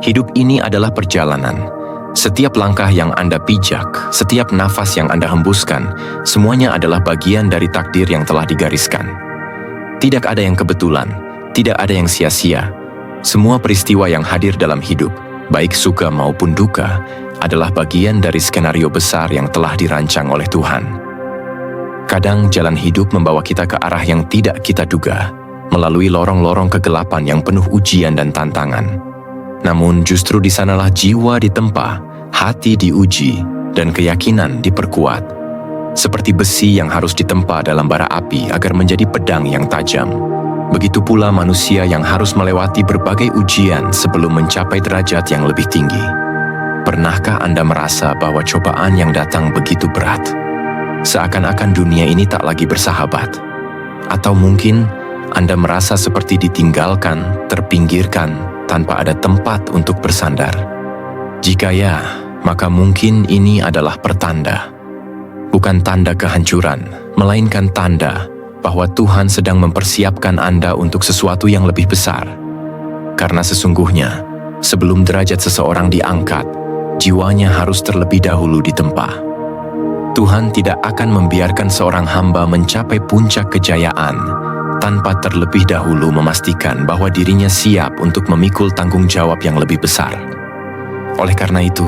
Hidup ini adalah perjalanan. Setiap langkah yang Anda pijak, setiap nafas yang Anda hembuskan, semuanya adalah bagian dari takdir yang telah digariskan. Tidak ada yang kebetulan, tidak ada yang sia-sia. Semua peristiwa yang hadir dalam hidup, baik suka maupun duka, adalah bagian dari skenario besar yang telah dirancang oleh Tuhan. Kadang jalan hidup membawa kita ke arah yang tidak kita duga, melalui lorong-lorong kegelapan yang penuh ujian dan tantangan. Namun justru di sanalah jiwa ditempa, hati diuji, dan keyakinan diperkuat. Seperti besi yang harus ditempa dalam bara api agar menjadi pedang yang tajam. Begitu pula manusia yang harus melewati berbagai ujian sebelum mencapai derajat yang lebih tinggi. Pernahkah Anda merasa bahwa cobaan yang datang begitu berat? Seakan-akan dunia ini tak lagi bersahabat. Atau mungkin Anda merasa seperti ditinggalkan, terpinggirkan, tanpa ada tempat untuk bersandar. Jika ya, maka mungkin ini adalah pertanda. Bukan tanda kehancuran, melainkan tanda bahwa Tuhan sedang mempersiapkan Anda untuk sesuatu yang lebih besar. Karena sesungguhnya, sebelum derajat seseorang diangkat, jiwanya harus terlebih dahulu ditempa. Tuhan tidak akan membiarkan seorang hamba mencapai puncak kejayaan tanpa terlebih dahulu memastikan bahwa dirinya siap untuk memikul tanggung jawab yang lebih besar. Oleh karena itu,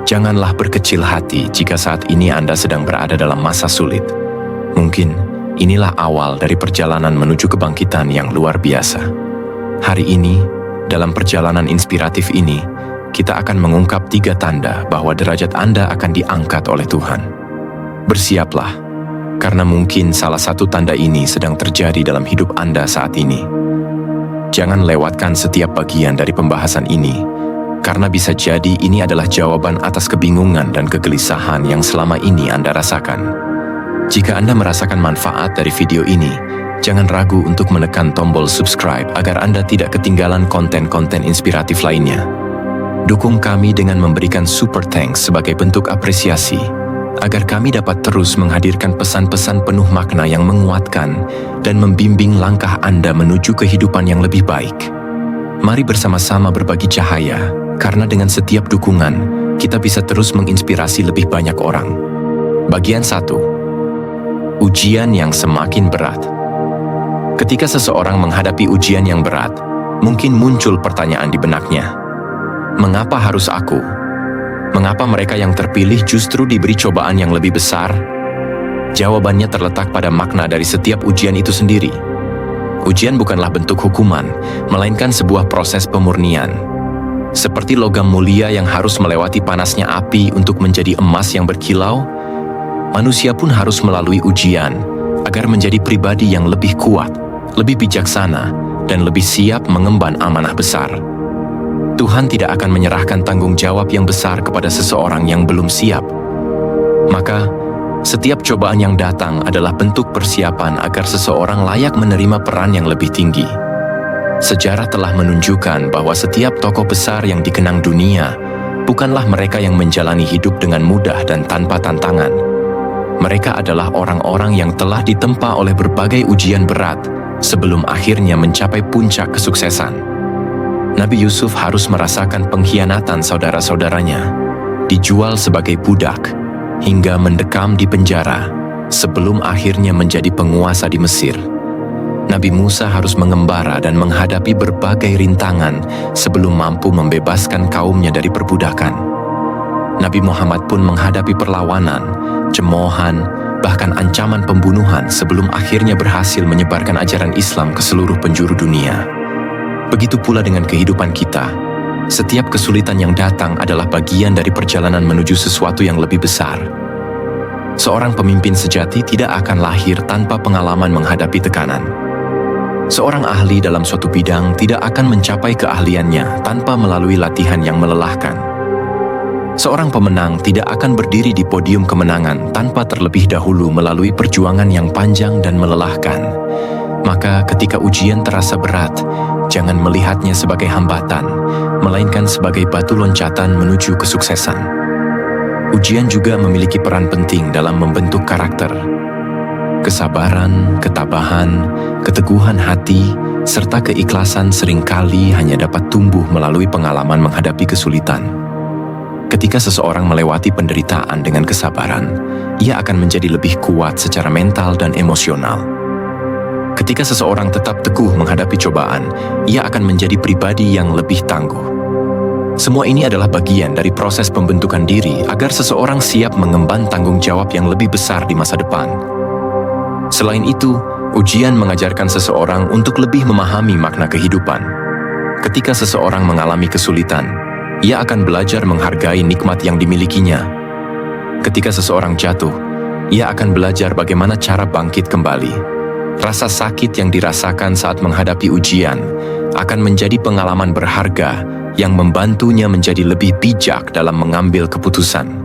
janganlah berkecil hati jika saat ini Anda sedang berada dalam masa sulit. Mungkin inilah awal dari perjalanan menuju kebangkitan yang luar biasa. Hari ini, dalam perjalanan inspiratif ini, kita akan mengungkap 3 tanda bahwa derajat Anda akan diangkat oleh Tuhan. Bersiaplah, karena mungkin salah satu tanda ini sedang terjadi dalam hidup Anda saat ini. Jangan lewatkan setiap bagian dari pembahasan ini, karena bisa jadi ini adalah jawaban atas kebingungan dan kegelisahan yang selama ini Anda rasakan. Jika Anda merasakan manfaat dari video ini, jangan ragu untuk menekan tombol subscribe agar Anda tidak ketinggalan konten-konten inspiratif lainnya. Dukung kami dengan memberikan super thanks sebagai bentuk apresiasi, agar kami dapat terus menghadirkan pesan-pesan penuh makna yang menguatkan dan membimbing langkah Anda menuju kehidupan yang lebih baik. Mari bersama-sama berbagi cahaya, karena dengan setiap dukungan, kita bisa terus menginspirasi lebih banyak orang. Bagian 1. Ujian yang semakin berat. Ketika seseorang menghadapi ujian yang berat, mungkin muncul pertanyaan di benaknya. Mengapa harus aku? Mengapa mereka yang terpilih justru diberi cobaan yang lebih besar? Jawabannya terletak pada makna dari setiap ujian itu sendiri. Ujian bukanlah bentuk hukuman, melainkan sebuah proses pemurnian. Seperti logam mulia yang harus melewati panasnya api untuk menjadi emas yang berkilau, manusia pun harus melalui ujian agar menjadi pribadi yang lebih kuat, lebih bijaksana, dan lebih siap mengemban amanah besar. Tuhan tidak akan menyerahkan tanggung jawab yang besar kepada seseorang yang belum siap. Maka, setiap cobaan yang datang adalah bentuk persiapan agar seseorang layak menerima peran yang lebih tinggi. Sejarah telah menunjukkan bahwa setiap tokoh besar yang dikenang dunia bukanlah mereka yang menjalani hidup dengan mudah dan tanpa tantangan. Mereka adalah orang-orang yang telah ditempa oleh berbagai ujian berat sebelum akhirnya mencapai puncak kesuksesan. Nabi Yusuf harus merasakan pengkhianatan saudara-saudaranya, dijual sebagai budak, hingga mendekam di penjara sebelum akhirnya menjadi penguasa di Mesir. Nabi Musa harus mengembara dan menghadapi berbagai rintangan sebelum mampu membebaskan kaumnya dari perbudakan. Nabi Muhammad pun menghadapi perlawanan, cemoohan, bahkan ancaman pembunuhan sebelum akhirnya berhasil menyebarkan ajaran Islam ke seluruh penjuru dunia. Begitu pula dengan kehidupan kita. Setiap kesulitan yang datang adalah bagian dari perjalanan menuju sesuatu yang lebih besar. Seorang pemimpin sejati tidak akan lahir tanpa pengalaman menghadapi tekanan. Seorang ahli dalam suatu bidang tidak akan mencapai keahliannya tanpa melalui latihan yang melelahkan. Seorang pemenang tidak akan berdiri di podium kemenangan tanpa terlebih dahulu melalui perjuangan yang panjang dan melelahkan. Maka ketika ujian terasa berat, jangan melihatnya sebagai hambatan, melainkan sebagai batu loncatan menuju kesuksesan. Ujian juga memiliki peran penting dalam membentuk karakter. Kesabaran, ketabahan, keteguhan hati, serta keikhlasan seringkali hanya dapat tumbuh melalui pengalaman menghadapi kesulitan. Ketika seseorang melewati penderitaan dengan kesabaran, ia akan menjadi lebih kuat secara mental dan emosional. Ketika seseorang tetap teguh menghadapi cobaan, ia akan menjadi pribadi yang lebih tangguh. Semua ini adalah bagian dari proses pembentukan diri agar seseorang siap mengemban tanggung jawab yang lebih besar di masa depan. Selain itu, ujian mengajarkan seseorang untuk lebih memahami makna kehidupan. Ketika seseorang mengalami kesulitan, ia akan belajar menghargai nikmat yang dimilikinya. Ketika seseorang jatuh, ia akan belajar bagaimana cara bangkit kembali. Rasa sakit yang dirasakan saat menghadapi ujian akan menjadi pengalaman berharga yang membantunya menjadi lebih bijak dalam mengambil keputusan.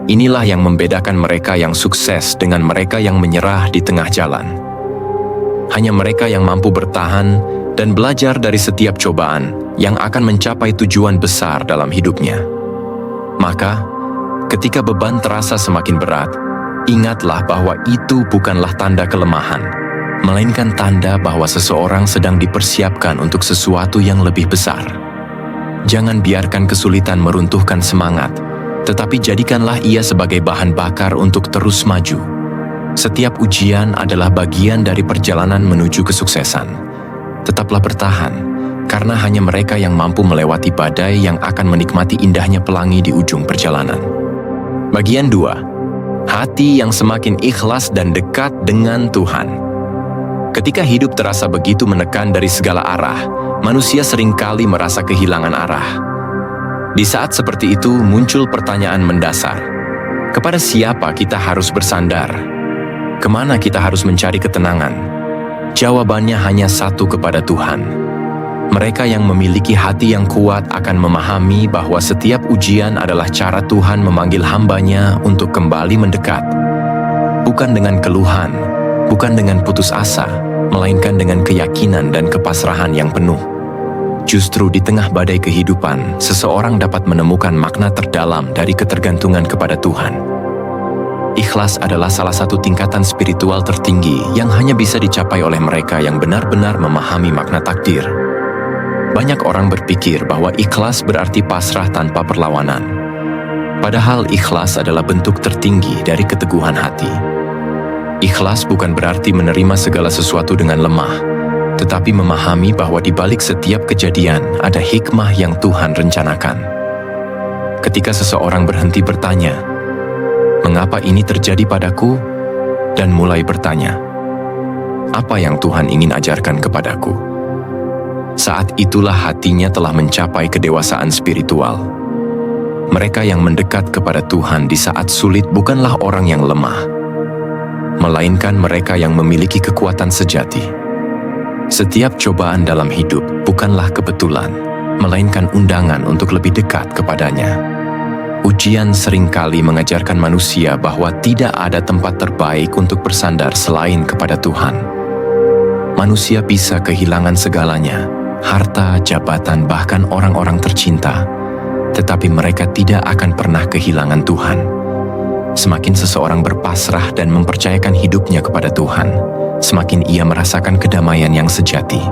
Inilah yang membedakan mereka yang sukses dengan mereka yang menyerah di tengah jalan. Hanya mereka yang mampu bertahan dan belajar dari setiap cobaan yang akan mencapai tujuan besar dalam hidupnya. Maka, ketika beban terasa semakin berat, ingatlah bahwa itu bukanlah tanda kelemahan, melainkan tanda bahwa seseorang sedang dipersiapkan untuk sesuatu yang lebih besar. Jangan biarkan kesulitan meruntuhkan semangat, tetapi jadikanlah ia sebagai bahan bakar untuk terus maju. Setiap ujian adalah bagian dari perjalanan menuju kesuksesan. Tetaplah bertahan, karena hanya mereka yang mampu melewati badai yang akan menikmati indahnya pelangi di ujung perjalanan. Bagian 2. Hati yang semakin ikhlas dan dekat dengan Tuhan. Ketika hidup terasa begitu menekan dari segala arah, manusia seringkali merasa kehilangan arah. Di saat seperti itu muncul pertanyaan mendasar. Kepada siapa kita harus bersandar? Kemana kita harus mencari ketenangan? Jawabannya hanya satu, kepada Tuhan. Mereka yang memiliki hati yang kuat akan memahami bahwa setiap ujian adalah cara Tuhan memanggil hamba-Nya untuk kembali mendekat. Bukan dengan keluhan, bukan dengan putus asa, melainkan dengan keyakinan dan kepasrahan yang penuh. Justru di tengah badai kehidupan, seseorang dapat menemukan makna terdalam dari ketergantungan kepada Tuhan. Ikhlas adalah salah satu tingkatan spiritual tertinggi yang hanya bisa dicapai oleh mereka yang benar-benar memahami makna takdir. Banyak orang berpikir bahwa ikhlas berarti pasrah tanpa perlawanan. Padahal ikhlas adalah bentuk tertinggi dari keteguhan hati. Ikhlas bukan berarti menerima segala sesuatu dengan lemah, tetapi memahami bahwa di balik setiap kejadian ada hikmah yang Tuhan rencanakan. Ketika seseorang berhenti bertanya, "Mengapa ini terjadi padaku?" dan mulai bertanya, "Apa yang Tuhan ingin ajarkan kepadaku?" Saat itulah hatinya telah mencapai kedewasaan spiritual. Mereka yang mendekat kepada Tuhan di saat sulit bukanlah orang yang lemah, melainkan mereka yang memiliki kekuatan sejati. Setiap cobaan dalam hidup bukanlah kebetulan, melainkan undangan untuk lebih dekat kepadanya. Ujian seringkali mengajarkan manusia bahwa tidak ada tempat terbaik untuk bersandar selain kepada Tuhan. Manusia bisa kehilangan segalanya, harta, jabatan, bahkan orang-orang tercinta, tetapi mereka tidak akan pernah kehilangan Tuhan. Semakin seseorang berpasrah dan mempercayakan hidupnya kepada Tuhan, semakin ia merasakan kedamaian yang sejati.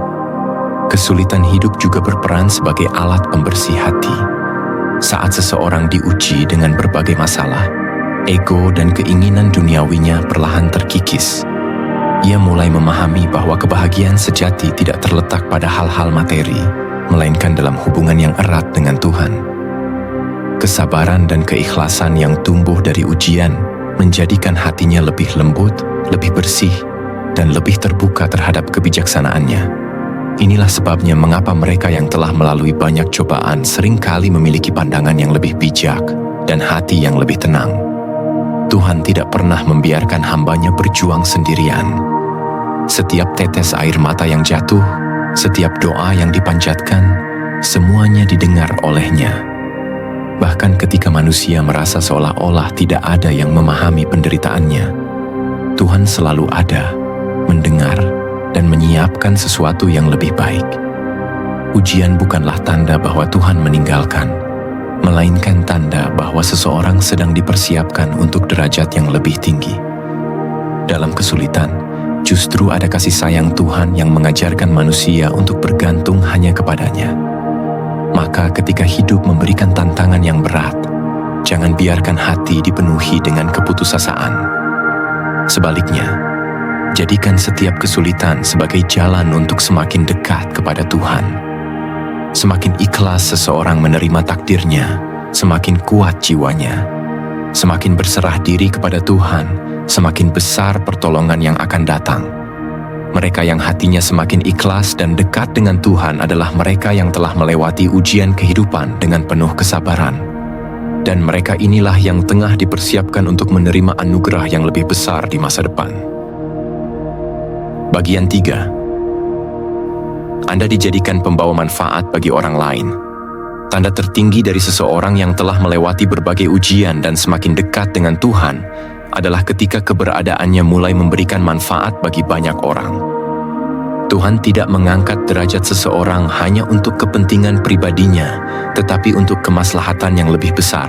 Kesulitan hidup juga berperan sebagai alat pembersih hati. Saat seseorang diuji dengan berbagai masalah, ego dan keinginan duniawinya perlahan terkikis. Ia mulai memahami bahwa kebahagiaan sejati tidak terletak pada hal-hal materi, melainkan dalam hubungan yang erat dengan Tuhan. Kesabaran dan keikhlasan yang tumbuh dari ujian menjadikan hatinya lebih lembut, lebih bersih, dan lebih terbuka terhadap kebijaksanaannya. Inilah sebabnya mengapa mereka yang telah melalui banyak cobaan seringkali memiliki pandangan yang lebih bijak dan hati yang lebih tenang. Tuhan tidak pernah membiarkan hamba-Nya berjuang sendirian. Setiap tetes air mata yang jatuh, setiap doa yang dipanjatkan, semuanya didengar oleh-Nya. Bahkan ketika manusia merasa seolah-olah tidak ada yang memahami penderitaannya, Tuhan selalu ada, mendengar, dan menyiapkan sesuatu yang lebih baik. Ujian bukanlah tanda bahwa Tuhan meninggalkan, melainkan tanda bahwa seseorang sedang dipersiapkan untuk derajat yang lebih tinggi. Dalam kesulitan, Justru ada kasih sayang Tuhan yang mengajarkan manusia untuk bergantung hanya kepadanya. Maka ketika hidup memberikan tantangan yang berat, jangan biarkan hati dipenuhi dengan keputusasaan. Sebaliknya, jadikan setiap kesulitan sebagai jalan untuk semakin dekat kepada Tuhan. Semakin ikhlas seseorang menerima takdirnya, semakin kuat jiwanya. Semakin berserah diri kepada Tuhan, semakin besar pertolongan yang akan datang. Mereka yang hatinya semakin ikhlas dan dekat dengan Tuhan adalah mereka yang telah melewati ujian kehidupan dengan penuh kesabaran. Dan mereka inilah yang tengah dipersiapkan untuk menerima anugerah yang lebih besar di masa depan. Bagian 3. Anda dijadikan pembawa manfaat bagi orang lain. Tanda tertinggi dari seseorang yang telah melewati berbagai ujian dan semakin dekat dengan Tuhan adalah ketika keberadaannya mulai memberikan manfaat bagi banyak orang. Tuhan tidak mengangkat derajat seseorang hanya untuk kepentingan pribadinya, tetapi untuk kemaslahatan yang lebih besar.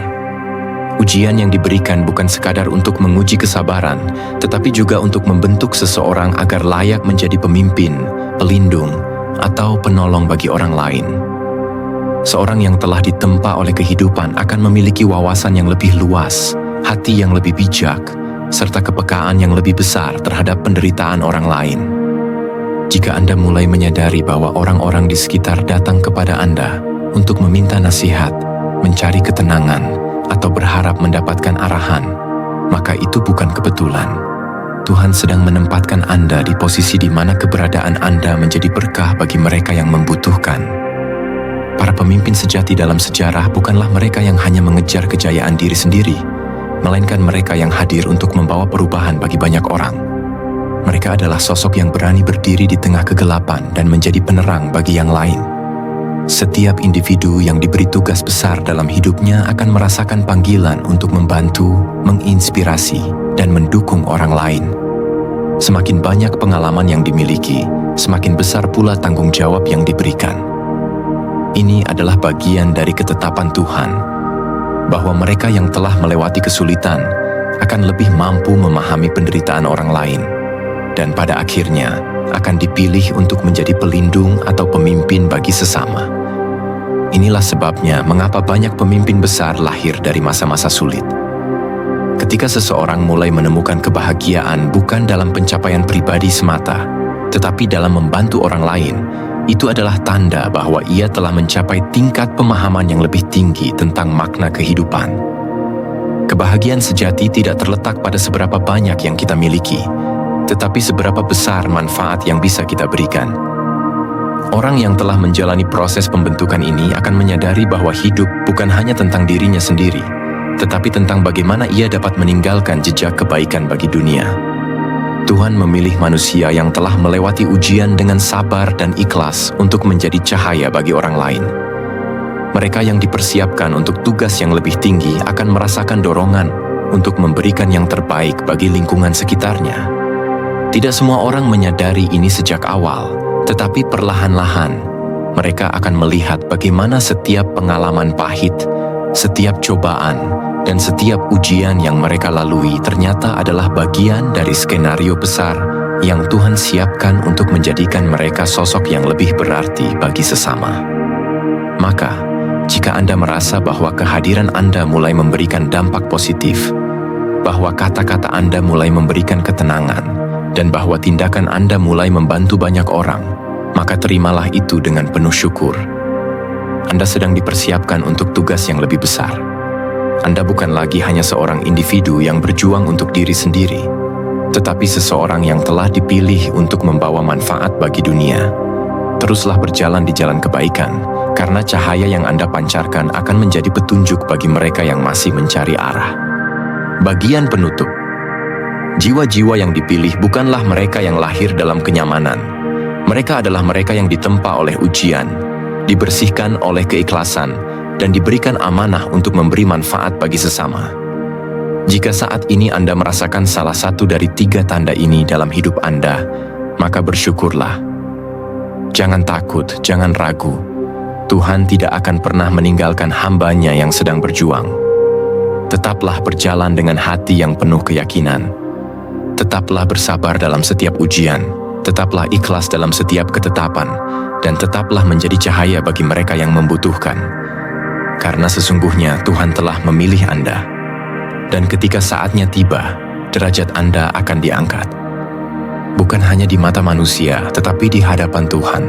Ujian yang diberikan bukan sekadar untuk menguji kesabaran, tetapi juga untuk membentuk seseorang agar layak menjadi pemimpin, pelindung, atau penolong bagi orang lain. Seorang yang telah ditempa oleh kehidupan akan memiliki wawasan yang lebih luas, hati yang lebih bijak, serta kepekaan yang lebih besar terhadap penderitaan orang lain. Jika Anda mulai menyadari bahwa orang-orang di sekitar datang kepada Anda untuk meminta nasihat, mencari ketenangan, atau berharap mendapatkan arahan, maka itu bukan kebetulan. Tuhan sedang menempatkan Anda di posisi di mana keberadaan Anda menjadi berkah bagi mereka yang membutuhkan. Para pemimpin sejati dalam sejarah bukanlah mereka yang hanya mengejar kejayaan diri sendiri, melainkan mereka yang hadir untuk membawa perubahan bagi banyak orang. Mereka adalah sosok yang berani berdiri di tengah kegelapan dan menjadi penerang bagi yang lain. Setiap individu yang diberi tugas besar dalam hidupnya akan merasakan panggilan untuk membantu, menginspirasi, dan mendukung orang lain. Semakin banyak pengalaman yang dimiliki, semakin besar pula tanggung jawab yang diberikan. Ini adalah bagian dari ketetapan Tuhan, bahwa mereka yang telah melewati kesulitan akan lebih mampu memahami penderitaan orang lain, dan pada akhirnya akan dipilih untuk menjadi pelindung atau pemimpin bagi sesama. Inilah sebabnya mengapa banyak pemimpin besar lahir dari masa-masa sulit. Ketika seseorang mulai menemukan kebahagiaan bukan dalam pencapaian pribadi semata, tetapi dalam membantu orang lain, itu adalah tanda bahwa ia telah mencapai tingkat pemahaman yang lebih tinggi tentang makna kehidupan. Kebahagiaan sejati tidak terletak pada seberapa banyak yang kita miliki, tetapi seberapa besar manfaat yang bisa kita berikan. Orang yang telah menjalani proses pembentukan ini akan menyadari bahwa hidup bukan hanya tentang dirinya sendiri, tetapi tentang bagaimana ia dapat meninggalkan jejak kebaikan bagi dunia. Tuhan memilih manusia yang telah melewati ujian dengan sabar dan ikhlas untuk menjadi cahaya bagi orang lain. Mereka yang dipersiapkan untuk tugas yang lebih tinggi akan merasakan dorongan untuk memberikan yang terbaik bagi lingkungan sekitarnya. Tidak semua orang menyadari ini sejak awal, tetapi perlahan-lahan mereka akan melihat bagaimana setiap pengalaman pahit, setiap cobaan, dan setiap ujian yang mereka lalui ternyata adalah bagian dari skenario besar yang Tuhan siapkan untuk menjadikan mereka sosok yang lebih berarti bagi sesama. Maka, jika Anda merasa bahwa kehadiran Anda mulai memberikan dampak positif, bahwa kata-kata Anda mulai memberikan ketenangan, dan bahwa tindakan Anda mulai membantu banyak orang, maka terimalah itu dengan penuh syukur. Anda sedang dipersiapkan untuk tugas yang lebih besar. Anda bukan lagi hanya seorang individu yang berjuang untuk diri sendiri, tetapi seseorang yang telah dipilih untuk membawa manfaat bagi dunia. Teruslah berjalan di jalan kebaikan, karena cahaya yang Anda pancarkan akan menjadi petunjuk bagi mereka yang masih mencari arah. Bagian penutup. Jiwa-jiwa yang dipilih bukanlah mereka yang lahir dalam kenyamanan. Mereka adalah mereka yang ditempa oleh ujian, dibersihkan oleh keikhlasan, dan diberikan amanah untuk memberi manfaat bagi sesama. Jika saat ini Anda merasakan salah satu dari 3 tanda ini dalam hidup Anda, maka bersyukurlah. Jangan takut, jangan ragu. Tuhan tidak akan pernah meninggalkan hamba-Nya yang sedang berjuang. Tetaplah berjalan dengan hati yang penuh keyakinan. Tetaplah bersabar dalam setiap ujian, tetaplah ikhlas dalam setiap ketetapan, dan tetaplah menjadi cahaya bagi mereka yang membutuhkan. Karena sesungguhnya Tuhan telah memilih Anda. Dan ketika saatnya tiba, derajat Anda akan diangkat. Bukan hanya di mata manusia, tetapi di hadapan Tuhan.